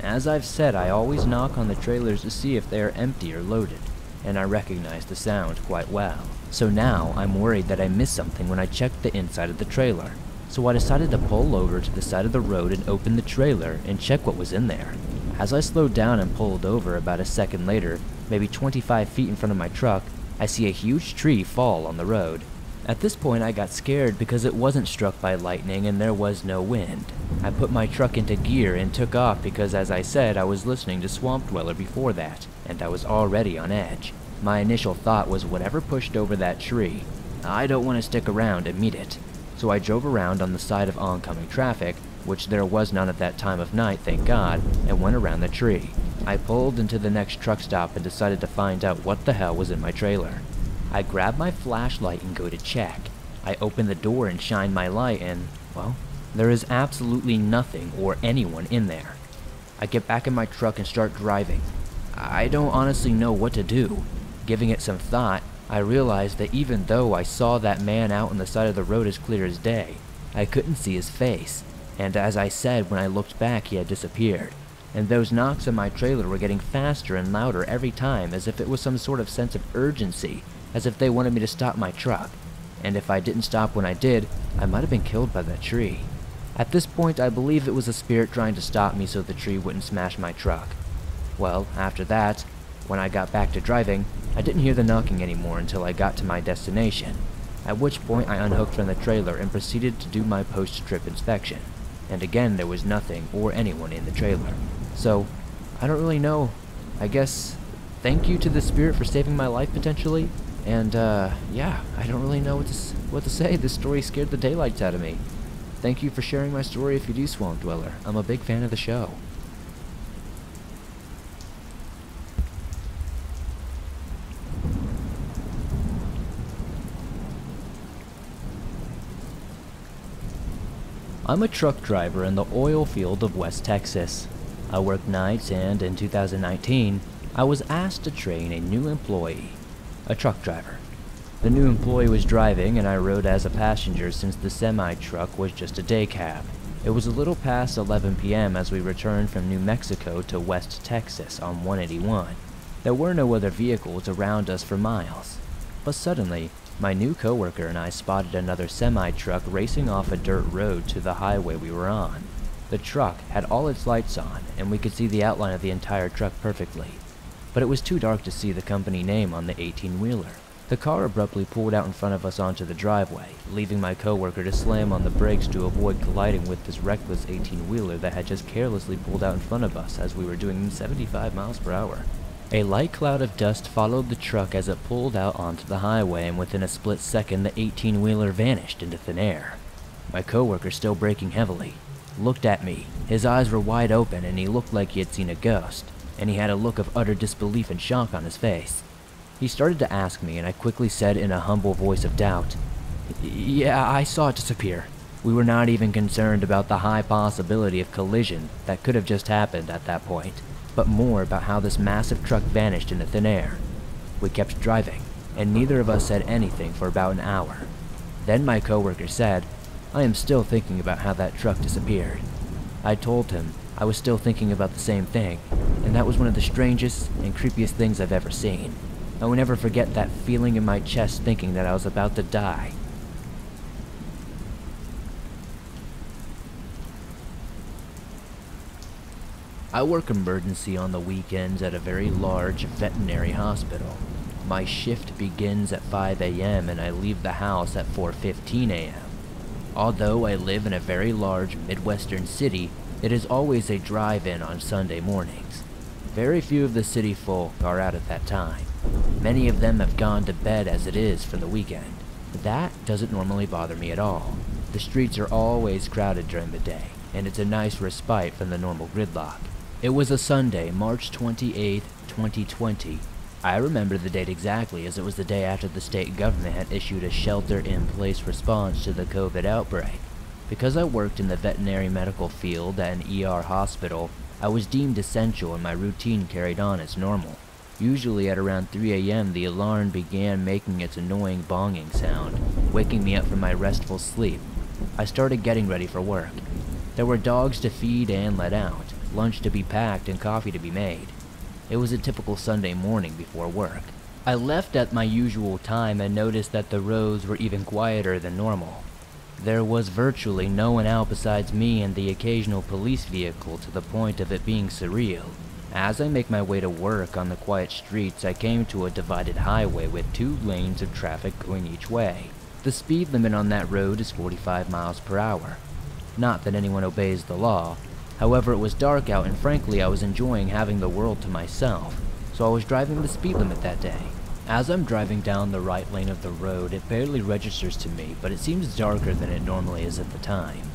As I've said, I always knock on the trailers to see if they are empty or loaded, and I recognize the sound quite well. So now, I'm worried that I missed something when I checked the inside of the trailer. So I decided to pull over to the side of the road and open the trailer and check what was in there. As I slowed down and pulled over, about a second later, maybe 25 feet in front of my truck, I see a huge tree fall on the road. At this point, I got scared because it wasn't struck by lightning and there was no wind. I put my truck into gear and took off because, as I said, I was listening to Swamp Dweller before that, and I was already on edge. My initial thought was whatever pushed over that tree, I don't want to stick around and meet it. So I drove around on the side of oncoming traffic, which there was none at that time of night, thank God, and went around the tree. I pulled into the next truck stop and decided to find out what the hell was in my trailer. I grab my flashlight and go to check. I open the door and shine my light and, well, there is absolutely nothing or anyone in there. I get back in my truck and start driving. I don't honestly know what to do. Giving it some thought, I realized that even though I saw that man out on the side of the road as clear as day, I couldn't see his face. And as I said, when I looked back, he had disappeared. And those knocks on my trailer were getting faster and louder every time, as if it was some sort of sense of urgency, as if they wanted me to stop my truck. And if I didn't stop when I did, I might have been killed by that tree. At this point, I believe it was a spirit trying to stop me so the tree wouldn't smash my truck. Well, after that, when I got back to driving, I didn't hear the knocking anymore until I got to my destination, at which point I unhooked from the trailer and proceeded to do my post-trip inspection. And again, there was nothing or anyone in the trailer. So, I don't really know. I guess, thank you to the spirit for saving my life potentially. And, yeah, I don't really know what to say. This story scared the daylights out of me. Thank you for sharing my story if you do, Swamp Dweller. I'm a big fan of the show. I'm a truck driver in the oil field of West Texas. I work nights, and in 2019, I was asked to train a new employee, a truck driver. The new employee was driving and I rode as a passenger since the semi-truck was just a day cab. It was a little past 11 p.m. as we returned from New Mexico to West Texas on 181. There were no other vehicles around us for miles. But suddenly, my new coworker and I spotted another semi-truck racing off a dirt road to the highway we were on. The truck had all its lights on, and we could see the outline of the entire truck perfectly. But it was too dark to see the company name on the 18-wheeler. The car abruptly pulled out in front of us onto the driveway, leaving my coworker to slam on the brakes to avoid colliding with this reckless 18-wheeler that had just carelessly pulled out in front of us as we were doing 75 miles per hour. A light cloud of dust followed the truck as it pulled out onto the highway, and within a split second, the 18-wheeler vanished into thin air. My coworker, still braking heavily, looked at me. His eyes were wide open, and he looked like he had seen a ghost, and he had a look of utter disbelief and shock on his face. He started to ask me, and I quickly said in a humble voice of doubt, "Yeah, I saw it disappear." We were not even concerned about the high possibility of collision that could have just happened at that point, but more about how this massive truck vanished into thin air. We kept driving, and neither of us said anything for about an hour. Then my coworker said, "I am still thinking about how that truck disappeared." I told him I was still thinking about the same thing, and that was one of the strangest and creepiest things I've ever seen. I will never forget that feeling in my chest thinking that I was about to die. I work emergency on the weekends at a very large veterinary hospital. My shift begins at 5 a.m. and I leave the house at 4:15 a.m. Although I live in a very large Midwestern city, it is always a drive-in on Sunday mornings. Very few of the city folk are out at that time. Many of them have gone to bed as it is for the weekend. That doesn't normally bother me at all. The streets are always crowded during the day, and it's a nice respite from the normal gridlock. It was a Sunday, March 28, 2020. I remember the date exactly as it was the day after the state government had issued a shelter-in-place response to the COVID outbreak. Because I worked in the veterinary medical field at an ER hospital, I was deemed essential and my routine carried on as normal. Usually at around 3 a.m. the alarm began making its annoying bonging sound, waking me up from my restful sleep. I started getting ready for work. There were dogs to feed and let out, lunch to be packed and coffee to be made. It was a typical Sunday morning before work. I left at my usual time and noticed that the roads were even quieter than normal. There was virtually no one out besides me and the occasional police vehicle, to the point of it being surreal. As I make my way to work on the quiet streets, I came to a divided highway with 2 lanes of traffic going each way. The speed limit on that road is 45 miles per hour. Not that anyone obeys the law. However, it was dark out and frankly I was enjoying having the world to myself, so I was driving the speed limit that day. As I'm driving down the right lane of the road, it barely registers to me, but it seems darker than it normally is at the time.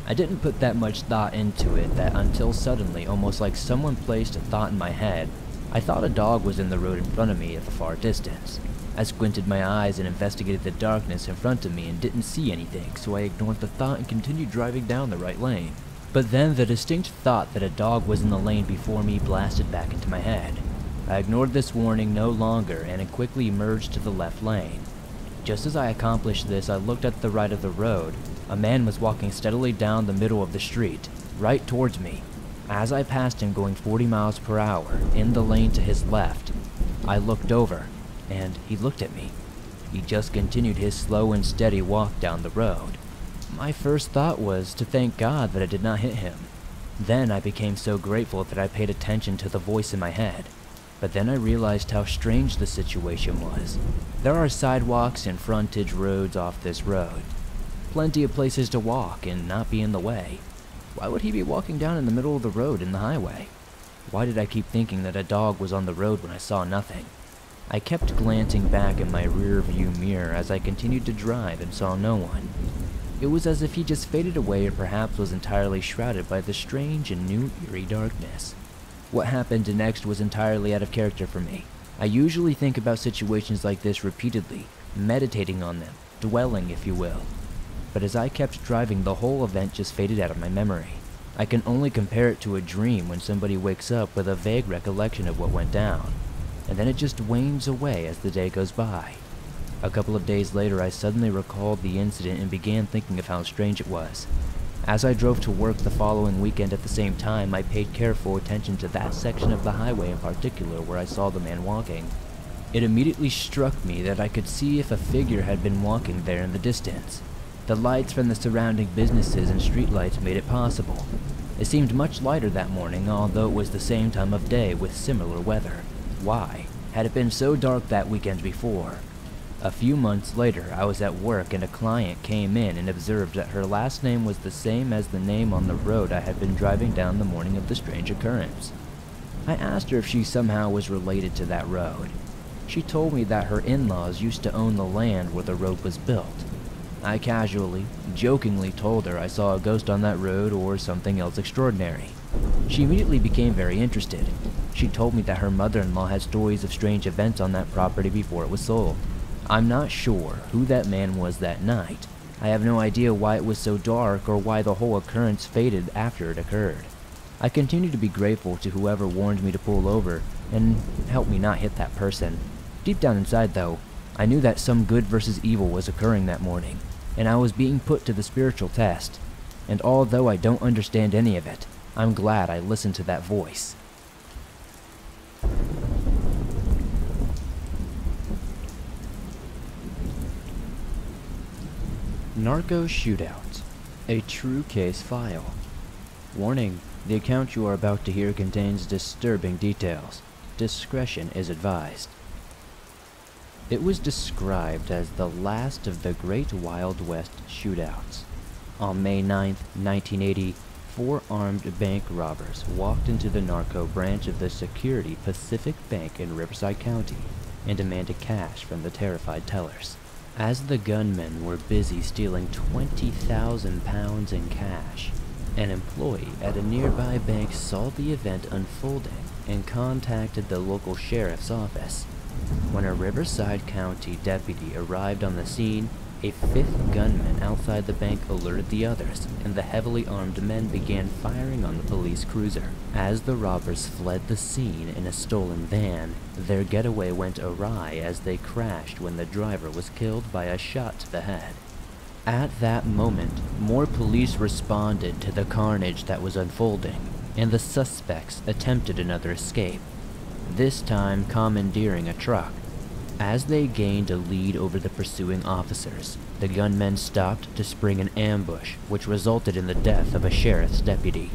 I didn't put that much thought into it that until suddenly, almost like someone placed a thought in my head, I thought a dog was in the road in front of me at the far distance. I squinted my eyes and investigated the darkness in front of me and didn't see anything, so I ignored the thought and continued driving down the right lane. But then the distinct thought that a dog was in the lane before me blasted back into my head. I ignored this warning no longer and it quickly merged to the left lane. Just as I accomplished this, I looked at the right of the road. A man was walking steadily down the middle of the street, right towards me. As I passed him going 40 miles per hour in the lane to his left, I looked over, and he looked at me. He just continued his slow and steady walk down the road. My first thought was to thank God that I did not hit him. Then I became so grateful that I paid attention to the voice in my head. But then I realized how strange the situation was. There are sidewalks and frontage roads off this road. Plenty of places to walk and not be in the way. Why would he be walking down in the middle of the road in the highway? Why did I keep thinking that a dog was on the road when I saw nothing? I kept glancing back in my rear view mirror as I continued to drive and saw no one. It was as if he just faded away or perhaps was entirely shrouded by the strange and new eerie darkness. What happened next was entirely out of character for me. I usually think about situations like this repeatedly, meditating on them, dwelling if you will. But as I kept driving, the whole event just faded out of my memory. I can only compare it to a dream when somebody wakes up with a vague recollection of what went down, and then it just wanes away as the day goes by. A couple of days later, I suddenly recalled the incident and began thinking of how strange it was. As I drove to work the following weekend at the same time, I paid careful attention to that section of the highway in particular where I saw the man walking. It immediately struck me that I could see if a figure had been walking there in the distance. The lights from the surrounding businesses and streetlights made it possible. It seemed much lighter that morning, although it was the same time of day with similar weather. Why had it been so dark that weekend before? A few months later, I was at work and a client came in and observed that her last name was the same as the name on the road I had been driving down the morning of the strange occurrence. I asked her if she somehow was related to that road. She told me that her in-laws used to own the land where the road was built. I casually, jokingly told her I saw a ghost on that road or something else extraordinary. She immediately became very interested. She told me that her mother-in-law had stories of strange events on that property before it was sold. I'm not sure who that man was that night. I have no idea why it was so dark or why the whole occurrence faded after it occurred. I continue to be grateful to whoever warned me to pull over and helped me not hit that person. Deep down inside though, I knew that some good versus evil was occurring that morning, and I was being put to the spiritual test. And although I don't understand any of it, I'm glad I listened to that voice. Narco Shootout, a true case file. Warning, the account you are about to hear contains disturbing details. Discretion is advised. It was described as the last of the Great Wild West shootouts. On May 9, 1980, 4 armed bank robbers walked into the narco branch of the Security Pacific Bank in Riverside County and demanded cash from the terrified tellers. As the gunmen were busy stealing 20,000 pounds in cash, an employee at a nearby bank saw the event unfolding and contacted the local sheriff's office. When a Riverside County deputy arrived on the scene, a 5th gunman outside the bank alerted the others, and the heavily armed men began firing on the police cruiser. As the robbers fled the scene in a stolen van, their getaway went awry as they crashed when the driver was killed by a shot to the head. At that moment, more police responded to the carnage that was unfolding, and the suspects attempted another escape, this time commandeering a truck. As they gained a lead over the pursuing officers, the gunmen stopped to spring an ambush, which resulted in the death of a sheriff's deputy.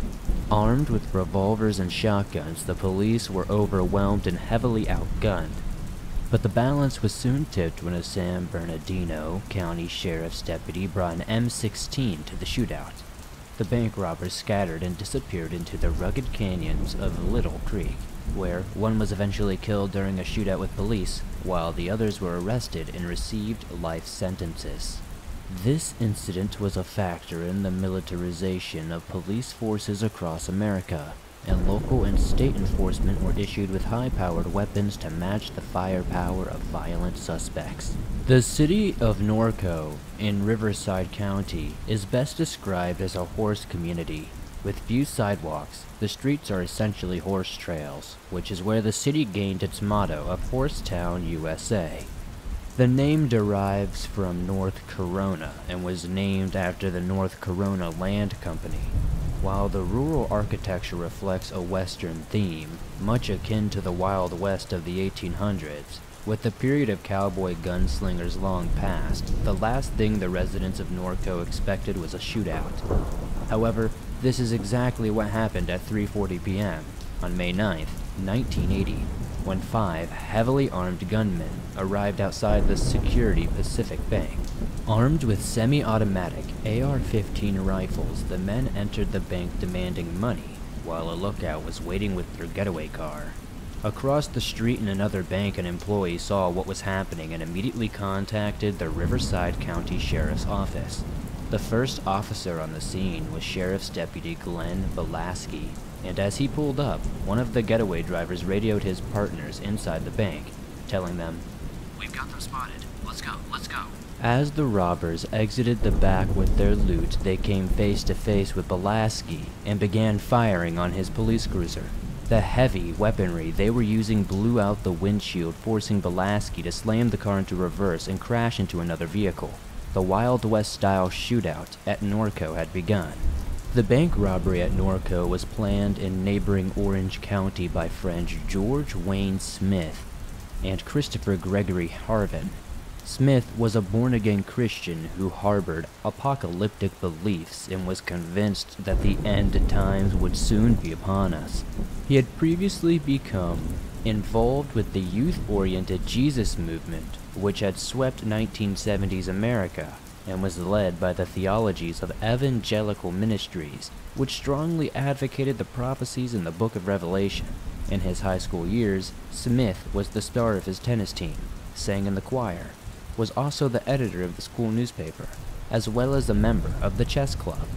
Armed with revolvers and shotguns, the police were overwhelmed and heavily outgunned. But the balance was soon tipped when a San Bernardino County Sheriff's deputy brought an M16 to the shootout. The bank robbers scattered and disappeared into the rugged canyons of Little Creek, where one was eventually killed during a shootout with police, while the others were arrested and received life sentences. This incident was a factor in the militarization of police forces across America, and local and state enforcement were issued with high-powered weapons to match the firepower of violent suspects. The city of Norco in Riverside County is best described as a horse community. With few sidewalks, the streets are essentially horse trails, which is where the city gained its motto of Horsetown, USA. The name derives from North Corona and was named after the North Corona Land Company. While the rural architecture reflects a Western theme, much akin to the Wild West of the 1800s, with the period of cowboy gunslingers long past, the last thing the residents of Norco expected was a shootout. However, this is exactly what happened at 3:40 p.m. on May 9, 1980, when 5 heavily armed gunmen arrived outside the Security Pacific Bank. Armed with semi-automatic AR-15 rifles, the men entered the bank demanding money, while a lookout was waiting with their getaway car. Across the street in another bank, an employee saw what was happening and immediately contacted the Riverside County Sheriff's Office. The first officer on the scene was Sheriff's Deputy Glenn Belaski, and as he pulled up, one of the getaway drivers radioed his partners inside the bank, telling them, "We've got them spotted. Let's go, let's go." As the robbers exited the back with their loot, they came face to face with Belaski and began firing on his police cruiser. The heavy weaponry they were using blew out the windshield, forcing Belaski to slam the car into reverse and crash into another vehicle. The Wild West-style shootout at Norco had begun. The bank robbery at Norco was planned in neighboring Orange County by friends George Wayne Smith and Christopher Gregory Harvin. Smith was a born-again Christian who harbored apocalyptic beliefs and was convinced that the end times would soon be upon us. He had previously become involved with the youth-oriented Jesus movement, which had swept 1970s America and was led by the theologies of evangelical ministries, which strongly advocated the prophecies in the Book of Revelation. In his high school years, Smith was the star of his tennis team, sang in the choir, was also the editor of the school newspaper, as well as a member of the chess club.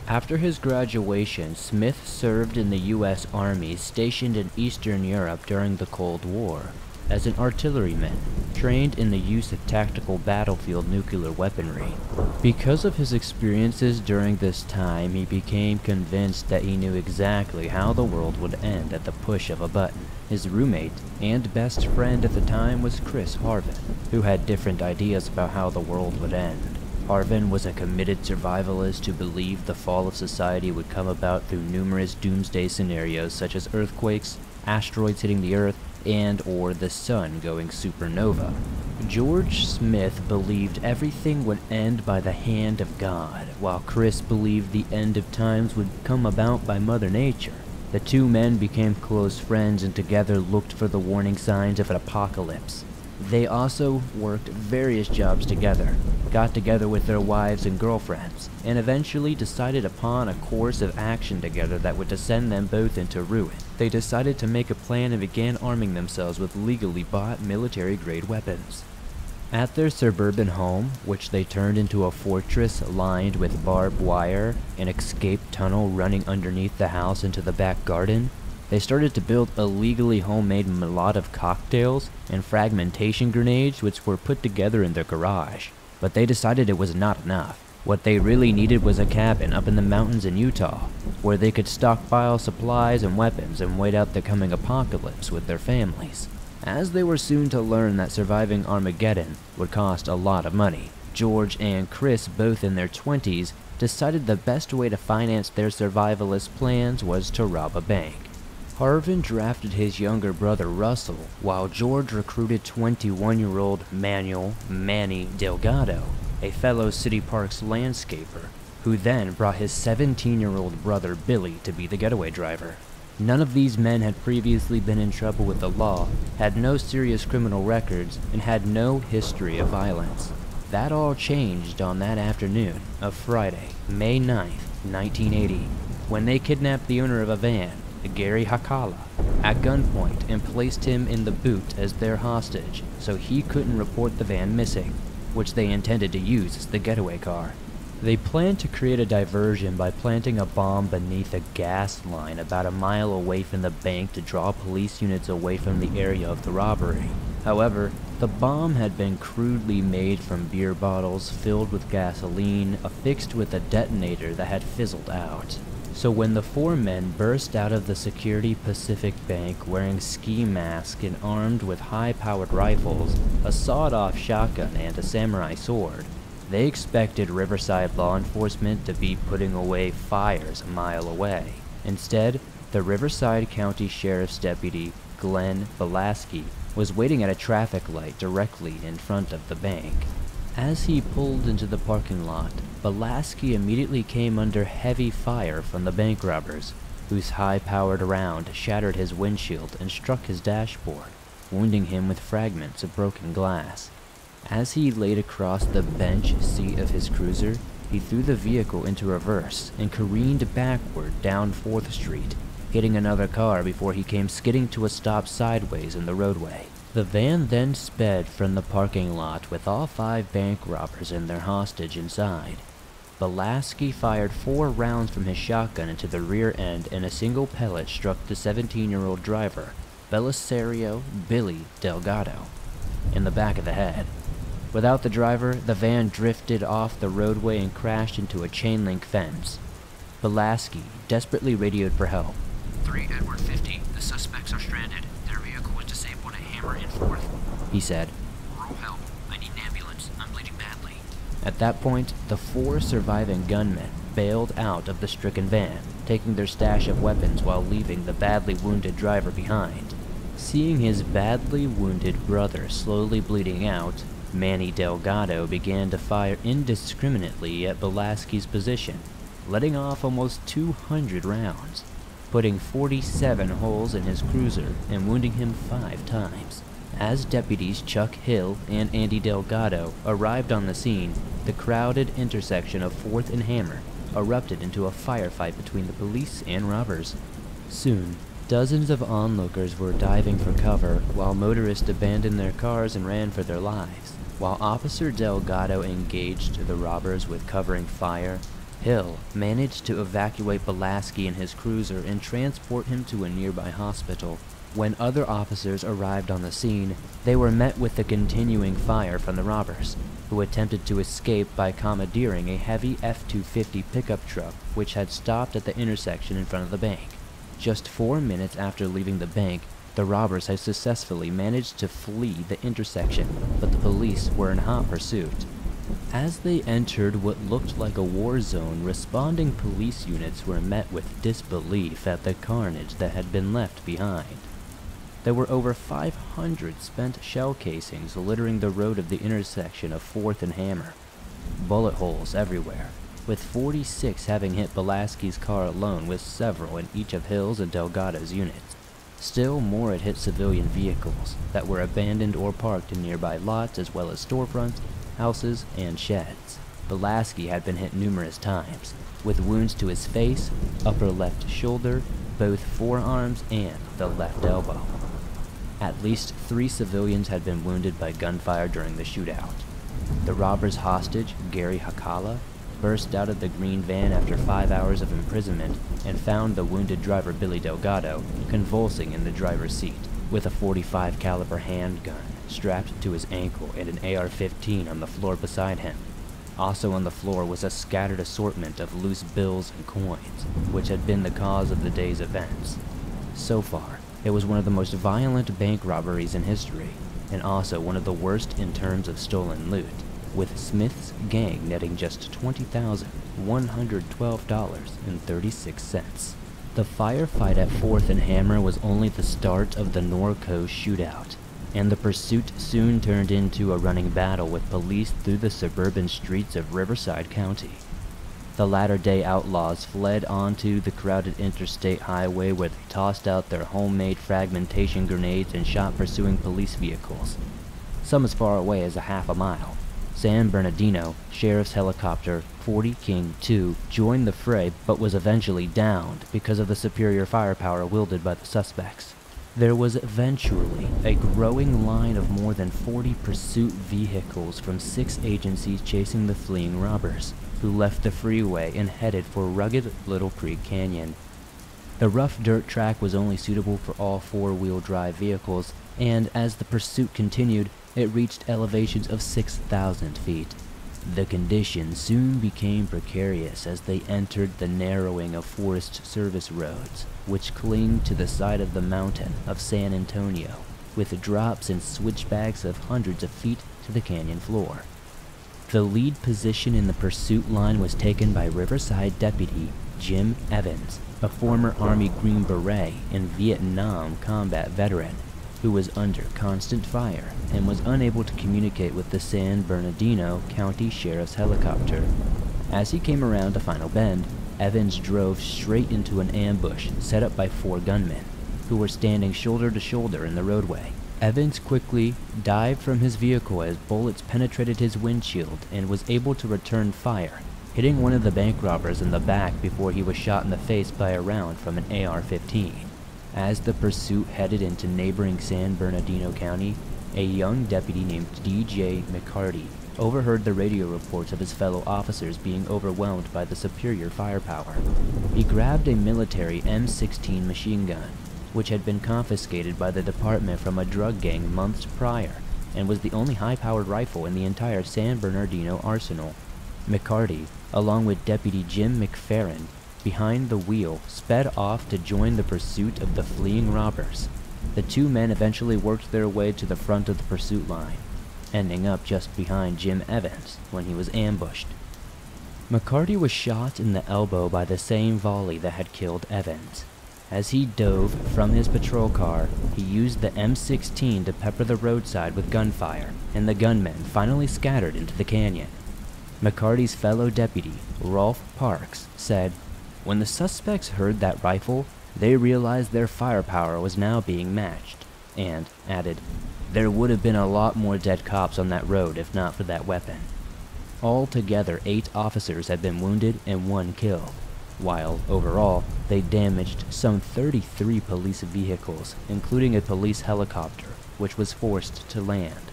After his graduation, Smith served in the U.S. Army stationed in Eastern Europe during the Cold War as an artilleryman, trained in the use of tactical battlefield nuclear weaponry. Because of his experiences during this time, he became convinced that he knew exactly how the world would end at the push of a button. His roommate and best friend at the time was Chris Harvin, who had different ideas about how the world would end. Harvin was a committed survivalist who believed the fall of society would come about through numerous doomsday scenarios such as earthquakes, asteroids hitting the Earth, and/or the sun going supernova. George Smith believed everything would end by the hand of God, while Chris believed the end of times would come about by Mother Nature. The two men became close friends and together looked for the warning signs of an apocalypse. They also worked various jobs together, got together with their wives and girlfriends, and eventually decided upon a course of action together that would descend them both into ruin. They decided to make a plan and began arming themselves with legally bought military-grade weapons. At their suburban home, which they turned into a fortress lined with barbed wire, an escape tunnel running underneath the house into the back garden, they started to build a legally homemade Molotov cocktails and fragmentation grenades which were put together in their garage. But they decided it was not enough. What they really needed was a cabin up in the mountains in Utah, where they could stockpile supplies and weapons and wait out the coming apocalypse with their families. As they were soon to learn that surviving Armageddon would cost a lot of money, George and Chris, both in their 20s, decided the best way to finance their survivalist plans was to rob a bank. Harvin drafted his younger brother Russell, while George recruited 21-year-old Manuel Manny Delgado, a fellow City Parks landscaper, who then brought his 17-year-old brother Billy to be the getaway driver. None of these men had previously been in trouble with the law, had no serious criminal records, and had no history of violence. That all changed on that afternoon of Friday, May 9th, 1980, when they kidnapped the owner of a van, Gary Hakala, at gunpoint and placed him in the boot as their hostage so he couldn't report the van missing, which they intended to use as the getaway car. They planned to create a diversion by planting a bomb beneath a gas line about a mile away from the bank to draw police units away from the area of the robbery. However, the bomb had been crudely made from beer bottles filled with gasoline affixed with a detonator that had fizzled out. So when the four men burst out of the Security Pacific Bank wearing ski masks and armed with high-powered rifles, a sawed-off shotgun, and a samurai sword, they expected Riverside law enforcement to be putting away fires a mile away. Instead, the Riverside County Sheriff's Deputy, Glenn Velasquez, was waiting at a traffic light directly in front of the bank. As he pulled into the parking lot, Velasquez immediately came under heavy fire from the bank robbers, whose high-powered round shattered his windshield and struck his dashboard, wounding him with fragments of broken glass. As he laid across the bench seat of his cruiser, he threw the vehicle into reverse and careened backward down 4th Street, hitting another car before he came skidding to a stop sideways in the roadway. The van then sped from the parking lot with all 5 bank robbers and their hostage inside. Velasquez fired 4 rounds from his shotgun into the rear end, and a single pellet struck the 17-year-old driver, Belisario Billy Delgado, in the back of the head. Without the driver, the van drifted off the roadway and crashed into a chain-link fence. Velasquez desperately radioed for help. 3 Edward 50, the suspects are stranded. Their vehicle was disabled at Hammer and 4th. He said. Rural help. I need an ambulance. I'm bleeding badly. At that point, the 4 surviving gunmen bailed out of the stricken van, taking their stash of weapons while leaving the badly wounded driver behind. Seeing his badly wounded brother slowly bleeding out, Manny Delgado began to fire indiscriminately at Velasquez's position, letting off almost 200 rounds, putting 47 holes in his cruiser and wounding him 5 times. As deputies Chuck Hill and Andy Delgado arrived on the scene, the crowded intersection of 4th and Hammer erupted into a firefight between the police and robbers. Soon, dozens of onlookers were diving for cover while motorists abandoned their cars and ran for their lives. While Officer Delgado engaged the robbers with covering fire, Hill managed to evacuate Velasquez in his cruiser and transport him to a nearby hospital. When other officers arrived on the scene, they were met with the continuing fire from the robbers, who attempted to escape by commandeering a heavy F-250 pickup truck which had stopped at the intersection in front of the bank. Just 4 minutes after leaving the bank, the robbers had successfully managed to flee the intersection, but the police were in hot pursuit. As they entered what looked like a war zone, responding police units were met with disbelief at the carnage that had been left behind. There were over 500 spent shell casings littering the road of the intersection of 4th and Hammer. Bullet holes everywhere, with 46 having hit Belaski's car alone, with several in each of Hill's and Delgado's units. Still more had hit civilian vehicles that were abandoned or parked in nearby lots, as well as storefronts, houses, and sheds. Belaski had been hit numerous times, with wounds to his face, upper left shoulder, both forearms, and the left elbow. At least 3 civilians had been wounded by gunfire during the shootout. The robber's hostage, Gary Hakala, burst out of the green van after 5 hours of imprisonment and found the wounded driver Billy Delgado convulsing in the driver's seat, with a .45 caliber handgun strapped to his ankle and an AR-15 on the floor beside him. Also on the floor was a scattered assortment of loose bills and coins, which had been the cause of the day's events. So far, it was one of the most violent bank robberies in history, and also one of the worst in terms of stolen loot, with Smith's gang netting just $20,112.36. The firefight at 4th and Hammer was only the start of the Norco shootout, and the pursuit soon turned into a running battle with police through the suburban streets of Riverside County. The latter-day outlaws fled onto the crowded interstate highway, where they tossed out their homemade fragmentation grenades and shot pursuing police vehicles. Some as far away as a half a mile. San Bernardino Sheriff's Helicopter 40 King II joined the fray, but was eventually downed because of the superior firepower wielded by the suspects. There was eventually a growing line of more than 40 pursuit vehicles from 6 agencies chasing the fleeing robbers, who left the freeway and headed for rugged Little Creek Canyon. The rough dirt track was only suitable for all 4-wheel drive vehicles, and as the pursuit continued, it reached elevations of 6,000 feet. The conditions soon became precarious as they entered the narrowing of Forest Service roads, which cling to the side of the mountain of San Antonio, with drops and switchbacks of hundreds of feet to the canyon floor. The lead position in the pursuit line was taken by Riverside Deputy Jim Evans, a former Army Green Beret and Vietnam combat veteran, who was under constant fire and was unable to communicate with the San Bernardino County Sheriff's helicopter. As he came around a final bend, Evans drove straight into an ambush set up by 4 gunmen, who were standing shoulder to shoulder in the roadway. Evans quickly dived from his vehicle as bullets penetrated his windshield and was able to return fire, hitting one of the bank robbers in the back before he was shot in the face by a round from an AR-15. As the pursuit headed into neighboring San Bernardino County, a young deputy named DJ McCarty overheard the radio reports of his fellow officers being overwhelmed by the superior firepower. He grabbed a military M16 machine gun, which had been confiscated by the department from a drug gang months prior, and was the only high-powered rifle in the entire San Bernardino arsenal. McCarty, along with Deputy Jim McFerrin, behind the wheel, sped off to join the pursuit of the fleeing robbers. The 2 men eventually worked their way to the front of the pursuit line, ending up just behind Jim Evans when he was ambushed. McCarty was shot in the elbow by the same volley that had killed Evans. As he dove from his patrol car, he used the M16 to pepper the roadside with gunfire, and the gunmen finally scattered into the canyon. McCarty's fellow deputy, Rolf Parks, said, "When the suspects heard that rifle, they realized their firepower was now being matched," and added, "There would have been a lot more dead cops on that road if not for that weapon." Altogether, 8 officers had been wounded and 1 killed, while overall, they damaged some 33 police vehicles, including a police helicopter, which was forced to land.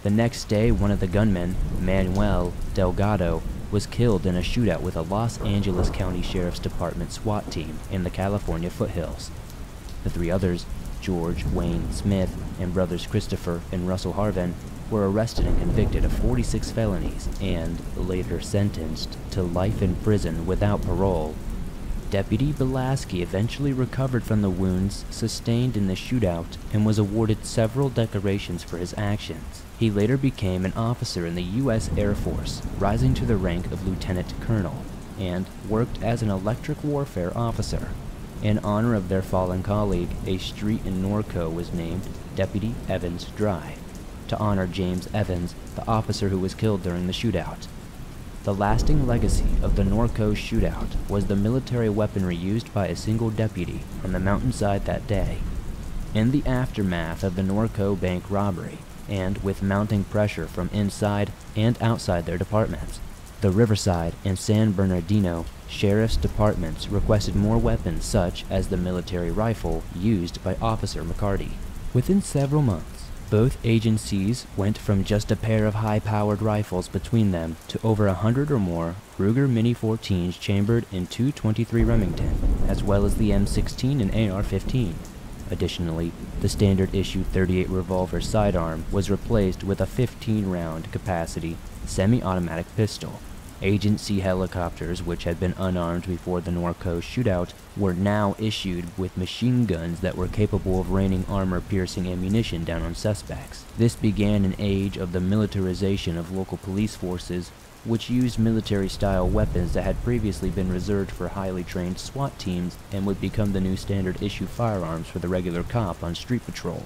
The next day, one of the gunmen, Manuel Delgado, was killed in a shootout with a Los Angeles County Sheriff's Department SWAT team in the California foothills. The 3 others, George Wayne Smith and brothers Christopher and Russell Harvin, were arrested and convicted of 46 felonies and later sentenced to life in prison without parole. Deputy Belaski eventually recovered from the wounds sustained in the shootout and was awarded several decorations for his actions. He later became an officer in the U.S. Air Force, rising to the rank of lieutenant colonel, and worked as an electric warfare officer. In honor of their fallen colleague, a street in Norco was named Deputy Evans Drive, to honor James Evans, the officer who was killed during the shootout. The lasting legacy of the Norco shootout was the military weaponry used by a single deputy on the mountainside that day. In the aftermath of the Norco bank robbery, and with mounting pressure from inside and outside their departments, the Riverside and San Bernardino sheriff's departments requested more weapons such as the military rifle used by Officer McCarty. Within several months, both agencies went from just a pair of high-powered rifles between them to over 100 or more Ruger Mini-14s chambered in .223 Remington, as well as the M16 and AR-15. Additionally, the standard issue .38 revolver sidearm was replaced with a 15-round capacity semi-automatic pistol. Agency helicopters, which had been unarmed before the Norco shootout, were now issued with machine guns that were capable of raining armor-piercing ammunition down on suspects. This began an age of the militarization of local police forces, which used military-style weapons that had previously been reserved for highly trained SWAT teams and would become the new standard-issue firearms for the regular cop on street patrol.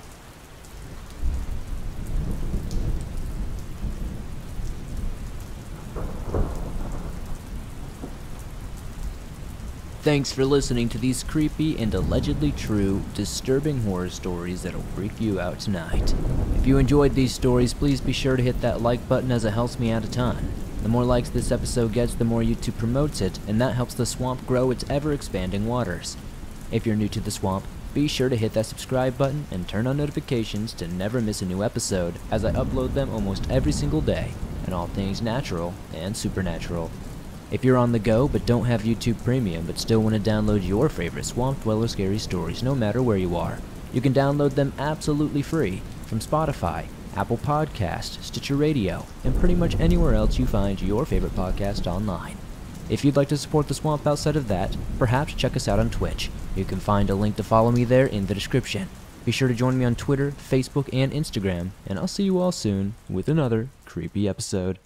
Thanks for listening to these creepy and allegedly true, disturbing horror stories that'll freak you out tonight. If you enjoyed these stories, please be sure to hit that like button as it helps me out a ton. The more likes this episode gets, the more YouTube promotes it, and that helps the swamp grow its ever-expanding waters. If you're new to the swamp, be sure to hit that subscribe button and turn on notifications to never miss a new episode, as I upload them almost every single day, and all things natural and supernatural. If you're on the go but don't have YouTube Premium but still want to download your favorite Swamp Dweller scary stories no matter where you are, you can download them absolutely free from Spotify, Apple Podcasts, Stitcher Radio, and pretty much anywhere else you find your favorite podcast online. If you'd like to support the Swamp outside of that, perhaps check us out on Twitch. You can find a link to follow me there in the description. Be sure to join me on Twitter, Facebook, and Instagram, and I'll see you all soon with another creepy episode.